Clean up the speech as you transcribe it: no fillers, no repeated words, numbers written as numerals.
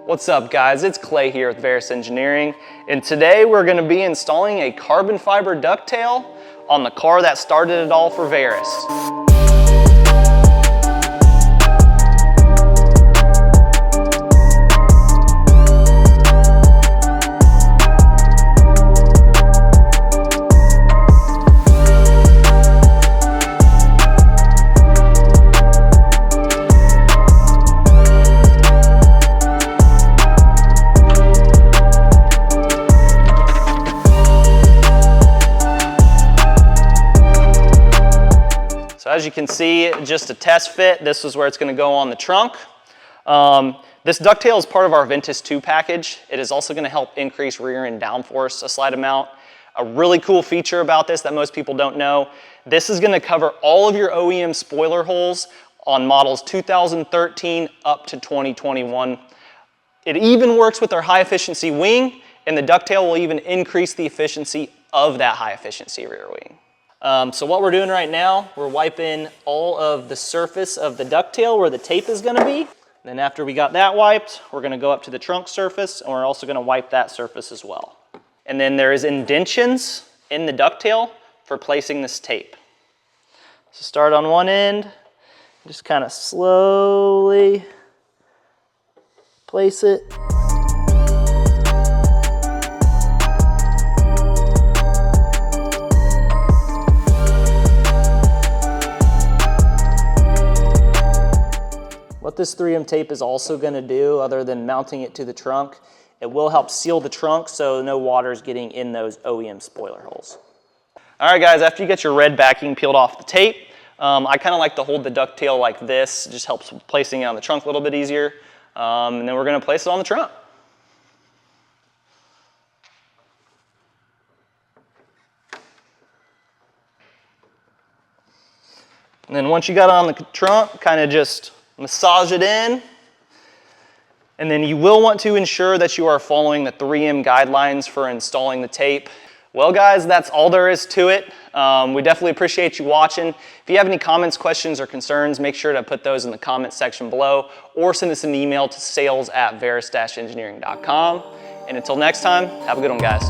What's up guys, it's Clay here with FRS Engineering, and today we're going to be installing a carbon fiber ducktail on the car that started it all for FRS. So as you can see, just a test fit, this is where it's going to go on the trunk. This ducktail is part of our Ventus 2 package. It is also going to help increase rear end downforce a slight amount. A really cool feature about this that most people don't know, this is going to cover all of your OEM spoiler holes on models 2013 up to 2021. It even works with our high efficiency wing, and the ducktail will even increase the efficiency of that high efficiency rear wing. So what we're doing right now, we're wiping all of the surface of the ducktail where the tape is going to be. Then after we got that wiped, we're going to go up to the trunk surface, and we're also going to wipe that surface as well. And then there is indentions in the ducktail for placing this tape. So start on one end, just kind of slowly place it. What this 3M tape is also going to do, other than mounting it to the trunk, it will help seal the trunk so no water is getting in those OEM spoiler holes. All right guys, after you get your red backing peeled off the tape, I kind of like to hold the ducktail like this. It just helps placing it on the trunk a little bit easier. And then we're going to place it on the trunk. And then once you got it on the trunk, kind of just massage it in, and then you will want to ensure that you are following the 3M guidelines for installing the tape. Well guys, that's all there is to it. We definitely appreciate you watching. If you have any comments, questions, or concerns, make sure to put those in the comment section below, or send us an email to sales@FRS-engineering.com. And until next time, have a good one guys.